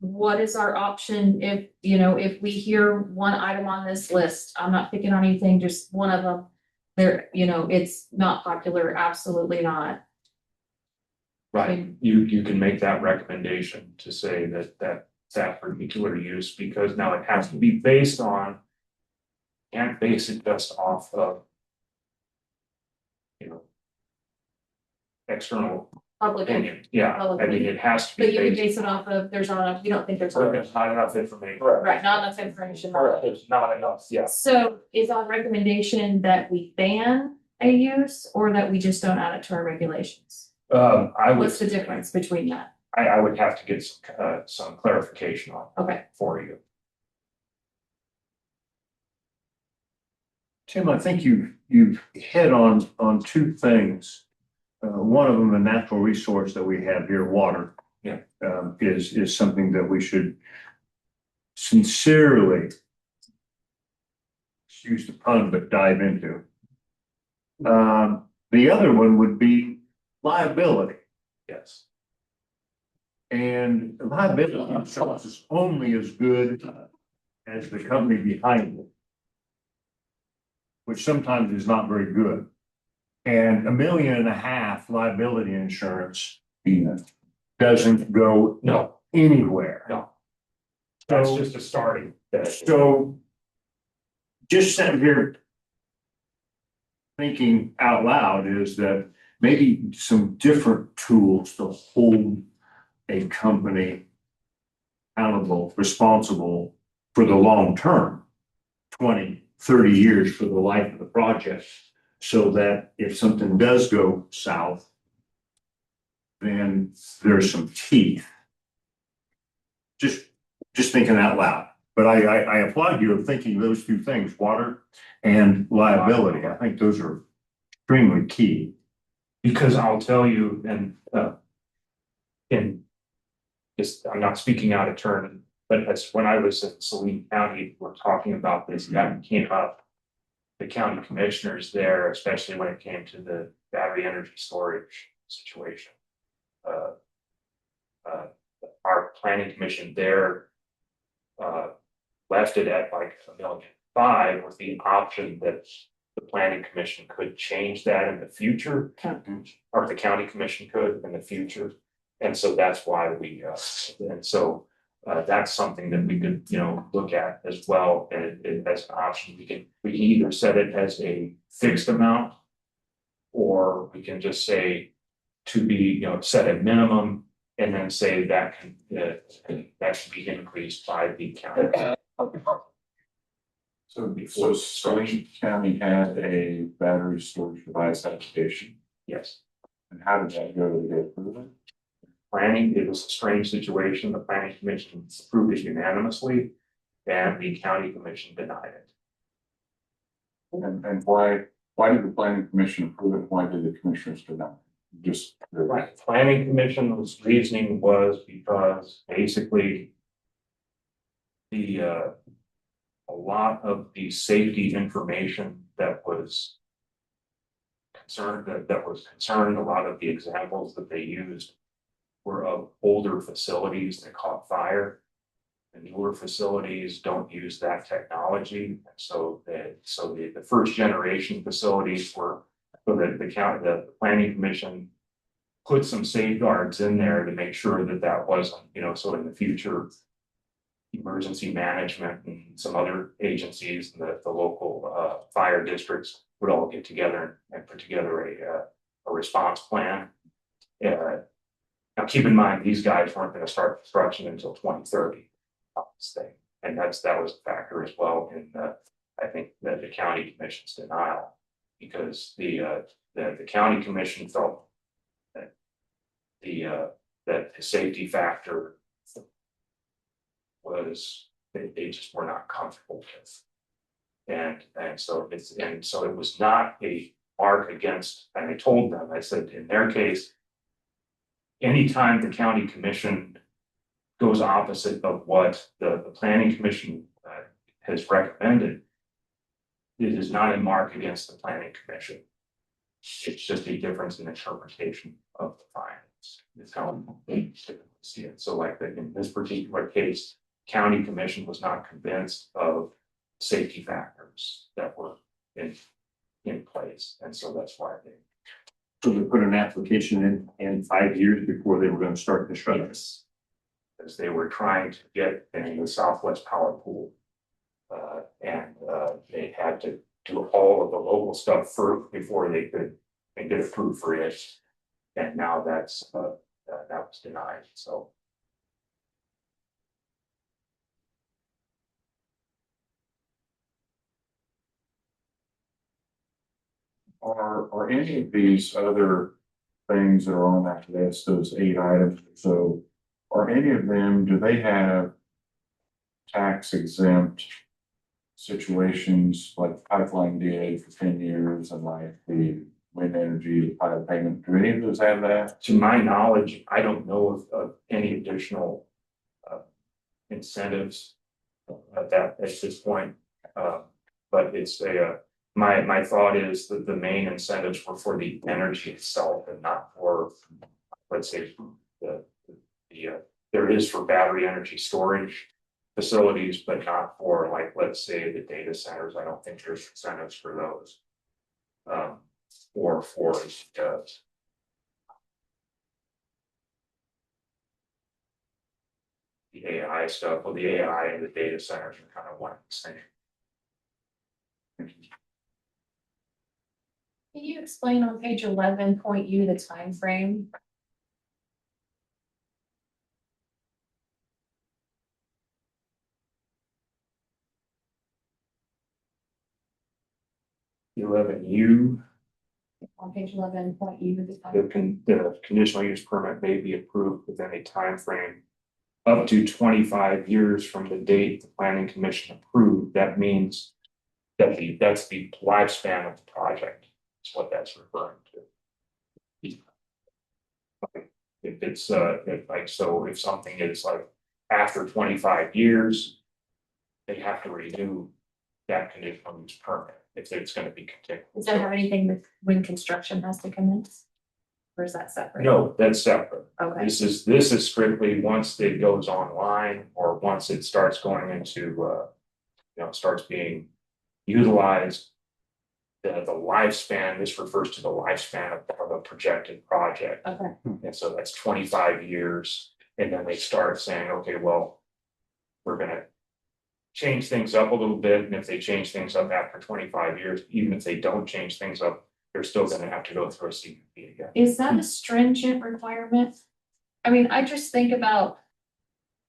S2: What is our option if we hear one item on this list? I'm not picking on anything, just one of them. It's not popular, absolutely not.
S1: Right, you can make that recommendation to say that particular use, because now it has to be based on. Can't base it just off of. External
S2: Public,
S1: opinion, yeah, I mean, it has to be
S2: but you would
S1: based.
S2: base it off of, you don't think there's.
S1: There's not enough information.
S2: Right, not enough information.
S1: There's not enough, yes.
S2: So is our recommendation that we ban a use or that we just don't add it to our regulations? What's the difference between that?
S1: I would have to get some clarification on
S2: Okay,
S1: for you.
S4: Tim, I think you've hit on 2 things. One of them, a natural resource that we have here, water.
S1: Yeah.
S4: Is something that we should sincerely, excuse the pun, but dive into. The other one would be liability.
S1: Yes.
S4: And liability insurance is only as good as the company behind it, which sometimes is not very good. And $1.5 million liability insurance doesn't go anywhere.
S1: No. That's
S4: So,
S1: just a starting.
S4: so just sitting here thinking out loud is that maybe some different tools to hold a company accountable, responsible for the long term, 20, 30 years for the life of the project. So that if something does go south, then there's some teeth. Just thinking out loud. But I applaud you of thinking those two things, water and liability. I think those are extremely key.
S1: Because I'll tell you, and just, I'm not speaking out of turn, but as when I was in Saline County, we're talking about this, that came up. The county commissioners there, especially when it came to the battery energy storage situation. Our planning commission there left it at like $1.5 million with the option that the planning commission could change that in the future, or the county commission could in the future. And so that's why that's something that we could, look at as well as an option. We can either set it as a fixed amount, or we can just say to be, set a minimum, and then say that should be increased by the county.
S3: So Saline County had a battery storage device application,
S1: Yes.
S3: and how did that go? Did they approve it?
S1: Planning, it was a strange situation. The planning commission approved it unanimously, and the county commission denied it.
S3: And why did the planning commission approve it? Why did the commissioners deny it? Just.
S1: Right. Planning commission's reasoning was because basically a lot of the safety information that was concerned, a lot of the examples that they used were of older facilities that caught fire. The newer facilities don't use that technology. And so the first generation facilities were, so that the planning commission put some safeguards in there to make sure that wasn't, so in the future, emergency management and some other agencies, the local fire districts would all get together and put together a response plan. Now, keep in mind, these guys weren't going to start construction until 2030 on this thing. And that was a factor as well in I think that the county commission's denial, because the county commission felt that the safety factor was they just were not comfortable with. And so it was not a mark against, and I told them, I said, in their case, anytime the county commission goes opposite of what the planning commission has recommended, it is not a mark against the planning commission. It's just a difference in interpretation of the findings. It's how they typically see it. So like in this particular case, county commission was not convinced of safety factors that were in place. And so that's why
S4: So they put an application in 5 years before they were going to start construction.
S1: as they were trying to get in the Southwest Power Pool. And they had to do all of the local stuff first before they could get approved for it. And now that was denied, so.
S3: Are any of these other things that are on that list, those 8 items, so are any of them, do they have tax exempt situations like pipeline did for 10 years and like the wind energy pilot payment? Do any of those have that?
S1: To my knowledge, I don't know of any additional incentives at this point. But it's my thought is that the main incentives were for the energy itself and not for, let's say, there is for battery energy storage facilities, but not for, like, let's say, the data centers. I don't think there's incentives for those. Or for the AI stuff. Well, the AI and the data centers are kind of one and the same.
S2: Can you explain on page 11, point U, the time frame?
S1: 11U,
S2: On page 11.u.
S1: the conditional use permit may be approved within a time frame up to 25 years from the date the planning commission approved. That means that that's the lifespan of the project, is what that's referring to. If it's, if something is like after 25 years, they have to renew that conditional use permit if it's gonna be continued.
S2: Does that have anything with when construction has to commence? Or is that separate?
S1: No, that's separate.
S2: Okay,
S1: This is strictly once it goes online or once it starts going into, starts being utilized. The lifespan, this refers to the lifespan of a projected project.
S2: okay.
S1: And so that's 25 years. And then they start saying, okay, well, we're gonna change things up a little bit. And if they change things up after 25 years, even if they don't change things up, they're still gonna have to go through a CPP again.
S2: Is that a stringent requirement? I mean, I just think about.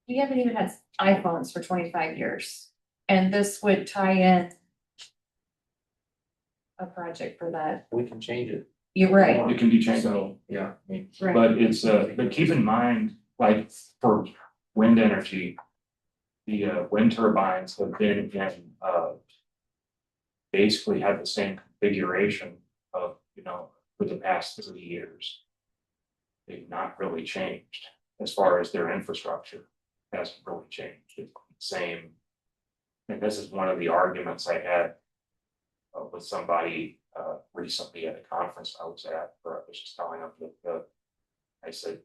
S2: We haven't even had iPhones for 25 years, and this would tie in. A project for that.
S5: We can change it.
S2: You're right,
S1: It can be changed.
S5: So, yeah, I mean,
S2: right.
S1: But it's, but keep in mind, like for wind energy. The wind turbines have been in, basically had the same configuration of, for the past 30 years. They've not really changed as far as their infrastructure hasn't really changed. It's the same. And this is one of the arguments I had with somebody recently at a conference I was at, where I was just telling them that I said,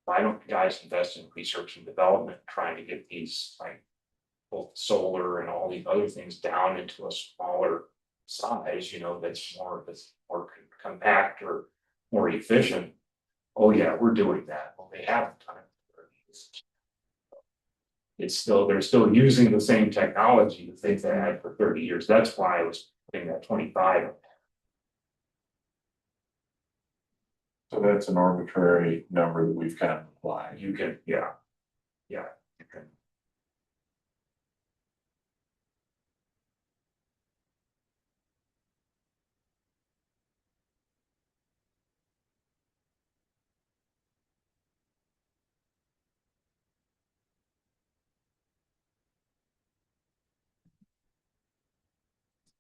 S1: why don't you guys invest in research and development, trying to get these like both solar and all these other things down into a smaller size, that's more compact or more efficient. Oh yeah, we're doing that. Well, they haven't done it. They're still using the same technology that they've had for 30 years. That's why I was putting that 25.
S3: So that's an arbitrary number that we've kind of applied.
S1: You can, yeah, you can.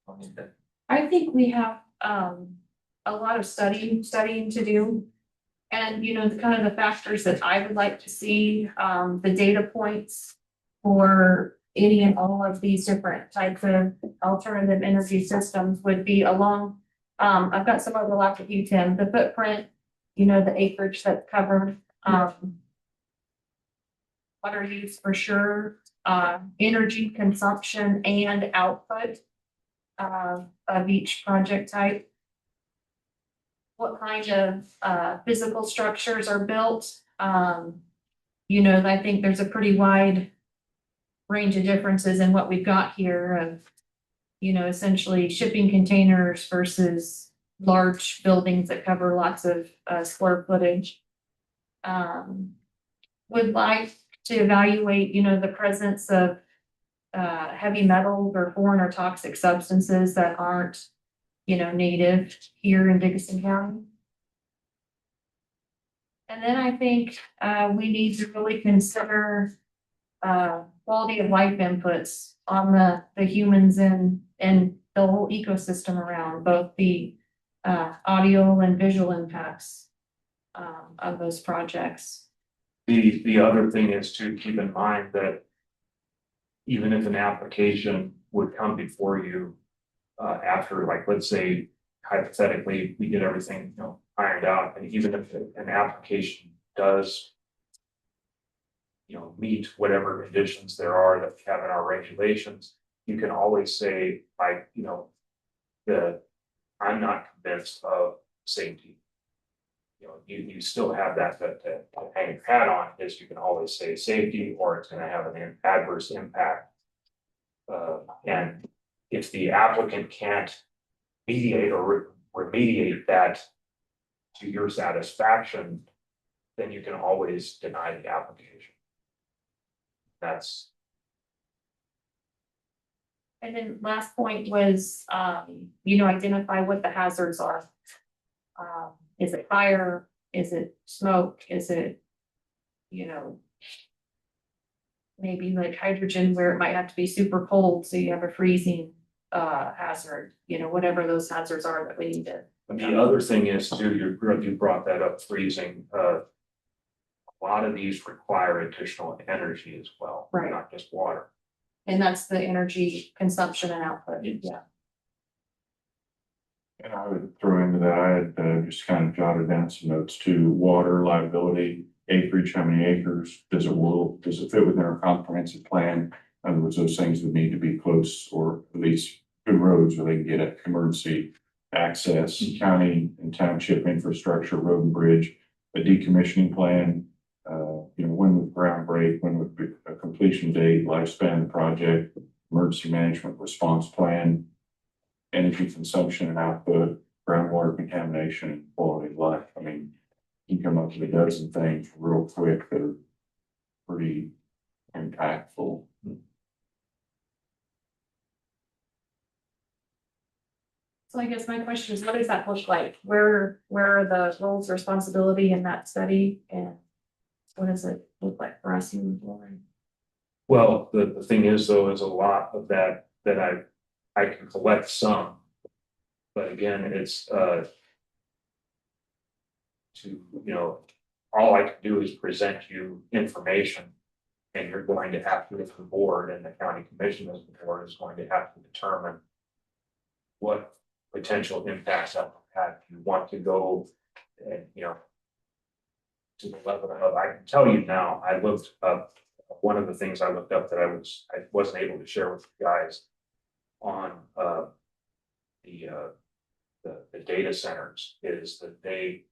S5: I'll need that.
S2: I think we have a lot of studying to do. And kind of the factors that I would like to see, the data points for any and all of these different types of alternative energy systems would be along. I've got some overlap with you, Tim, the footprint, the acreage that's covered, water use for sure, energy consumption and output of each project type. What kind of physical structures are built? I think there's a pretty wide range of differences in what we've got here of, essentially shipping containers versus large buildings that cover lots of square footage. Would like to evaluate, the presence of heavy metals or foreign or toxic substances that aren't, native here in Dickinson County. And then I think we need to really consider quality of life inputs on the humans and the whole ecosystem around both the audio and visual impacts of those projects.
S1: The other thing is to keep in mind that even if an application would come before you after, like, let's say hypothetically, we get everything, ironed out, and even if an application does, meet whatever conditions there are that we have in our regulations, you can always say, like, I'm not convinced of safety. You still have that hang your hat on, is you can always say safety, or it's gonna have an adverse impact. And if the applicant can't mediate or remediate that to your satisfaction, then you can always deny the application. That's
S2: And then last point was, identify what the hazards are. Is it fire? Is it smoke? Is it, maybe like hydrogen where it might have to be super cold, so you have a freezing hazard, whatever those hazards are that we need to.
S1: And the other thing is too, you brought that up, freezing, a lot of these require additional energy as well.
S2: Right.
S1: Not just water.
S2: And that's the energy consumption and output, yeah.
S3: And I would throw into that, I had just kind of jotted down some notes to water liability, acreage, how many acres, does it fit within our comprehensive plan? In other words, those things would need to be close or at least good roads where they can get at emergency access, county and township infrastructure, road and bridge, a decommissioning plan, when would ground break, when would be a completion date, lifespan of the project, emergency management response plan, energy consumption and output, groundwater contamination, and quality of life. I mean, you can come up with a dozen things real quick that are pretty impactful.
S2: So I guess my question is, what does that look like? Where are the roles, responsibility in that study, and what does it look like for us moving forward?
S1: Well, the thing is though, is a lot of that I can collect some. But again, it's all I can do is present you information. And you're going to have to, if the board and the county commission as the board is going to have to determine what potential impacts that will have. If you want to go and, to the level of, I can tell you now, I looked up, one of the things I looked up that I wasn't able to share with you guys on the data centers is that the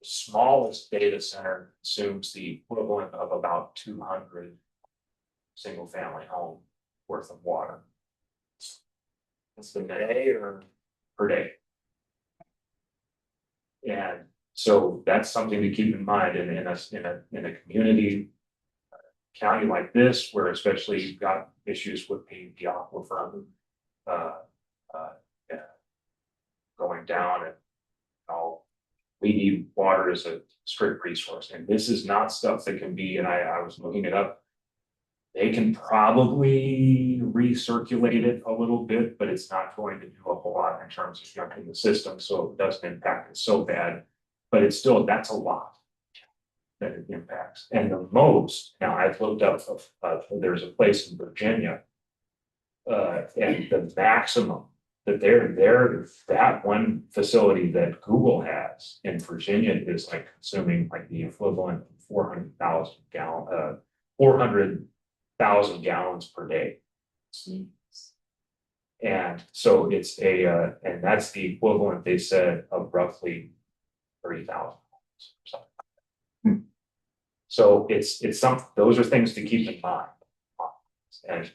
S1: smallest data center consumes the equivalent of about 200 single family home worth of water. That's the day or per day. And so that's something to keep in mind in a community county like this, where especially you've got issues with the aquifer going down, and we need water as a strict resource. And this is not stuff that can be, and I was looking it up. They can probably recirculate it a little bit, but it's not going to do a whole lot in terms of jumping the system, so it doesn't impact it so bad. But it's still, that's a lot that it impacts. And the most, now I've looked up, there's a place in Virginia, and the maximum that that one facility that Google has in Virginia is like consuming like the equivalent of 400,000 gallons per day. And so it's and that's the equivalent, they said, of roughly 30,000. So it's something, those are things to keep in mind. And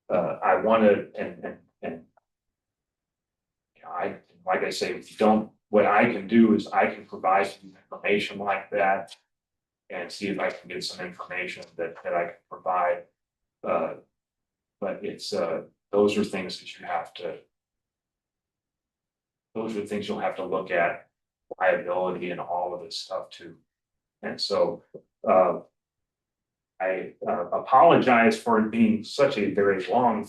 S1: I want to, and like I say, if you don't, what I can do is I can provide you information like that and see if I can get some information that I can provide. But it's, those are things that you'll have to look at, liability and all of this stuff too. And so, I apologize for it being such a very long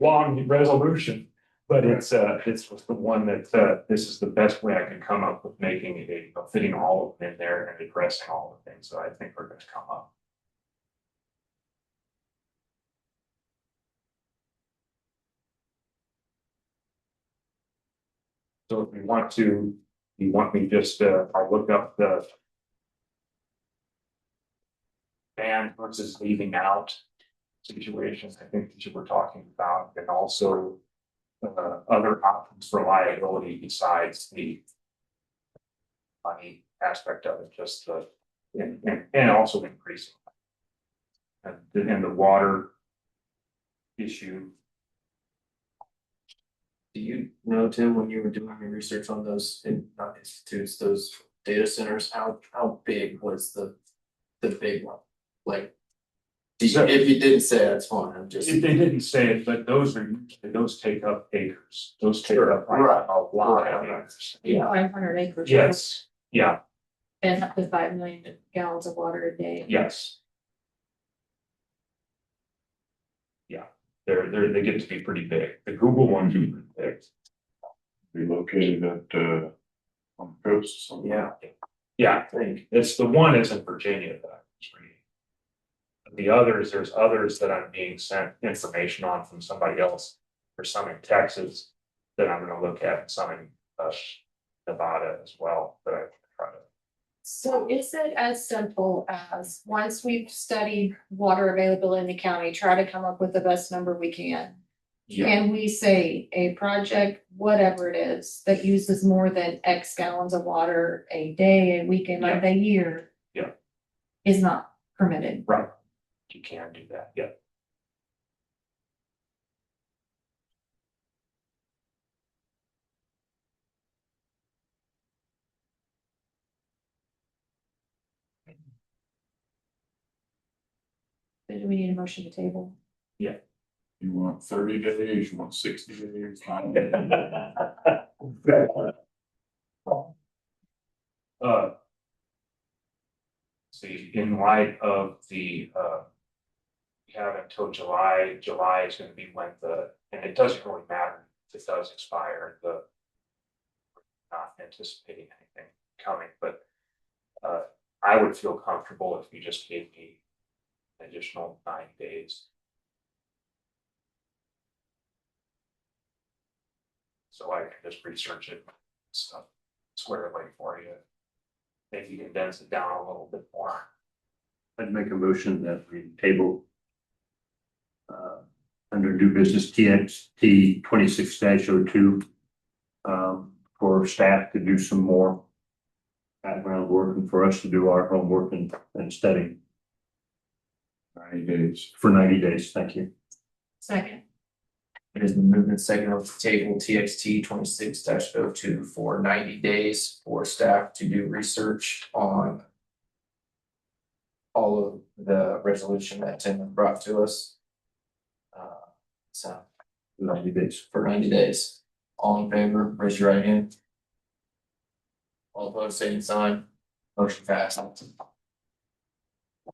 S1: resolution. But it's the one that this is the best way I can come up with making it fitting all of them in there and addressing all the things that I think are going to come up. So if you want me just I'll look up the ban versus leaving out situations. I think that you were talking about, and also other options for liability besides the money aspect of it, just the and also increasing and the water issue.
S5: Do you know, Tim, when you were doing your research on those institutes, those data centers, how big was the big one? Like, If you didn't say it, it's fine, I'm just.
S1: If they didn't say it, but those take up acres, those take up like
S5: Right.
S1: a lot of acres.
S2: Yeah, 500 acres.
S1: Yes, yeah,
S2: And up to 5 million gallons of water a day.
S1: yes. Yeah, they get to be pretty big. The Google ones are pretty big.
S3: Be located at, on the coast somewhere.
S1: Yeah. Yeah, I think it's the one is in Virginia that I was reading. The others, there's others that I'm being sent information on from somebody else. There's some in Texas that I'm gonna look at, and some in Nevada as well, that I try to.
S2: So is it as simple as, once we've studied water availability in the county, try to come up with the best number we can? Can we say a project, whatever it is, that uses more than X gallons of water a day, a week, a month, a year?
S1: Yeah.
S2: Is not permitted.
S1: Right. You can do that, yeah.
S2: Do we need a motion to table?
S3: You want 30 days, you want 60 days?
S1: See, in light of we have until July is gonna be when and it doesn't really matter if it does expire, we're not anticipating anything coming, but I would feel comfortable if you just gave me an additional 9 days. So I can just research it, stuff, square away for you. Maybe condense it down a little bit more.
S4: I'd make a motion that we table under new business TXT 26-02 for staff to do some more background work and for us to do our homework and study
S3: 90 days.
S4: for 90 days. Thank you.
S2: Second.
S5: It has been moved and seconded on the table TXT 26-02 for 90 days for staff to do research on all of the resolution that Tim brought to us. So
S4: 90 days.
S5: for 90 days, all in favor, raise your right hand. All opposed, same sign. Motion passed.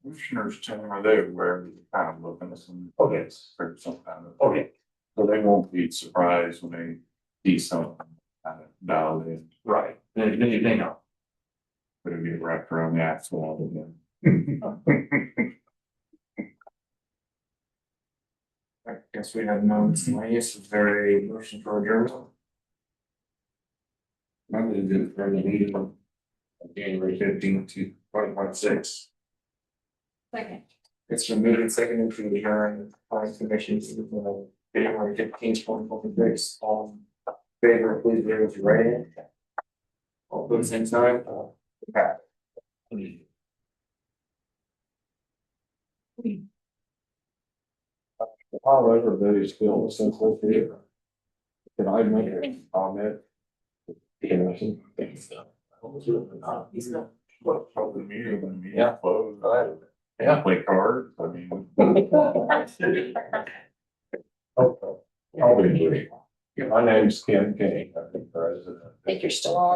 S3: Commissioners, Tim, are they aware that you're kind of looking at some?
S1: Okay.
S3: For some kind of.
S1: Okay,
S3: So they won't be surprised when they see something kind of dialed in,
S1: right, they know.
S3: but it'll get wrapped around the axle again.
S5: I guess we have no miscellaneous. Is there a motion for adjournment?
S7: I'm gonna do it for the meeting on January 15th to 2026.
S2: Second.
S5: It's been moved and seconded to adjourn the planning commission to January 15th, 2026. All in favor, please raise your right hand. All opposed, same sign. Passed.
S6: However, they still essentially here. Can I make a comment?
S3: Well, public meeting, when the meeting
S5: Yeah.
S3: closed,
S5: Yeah.
S3: play cards, I mean.
S6: Okay. I'll be brief. My name's Ken King, I'm the president.
S2: I think you're still on.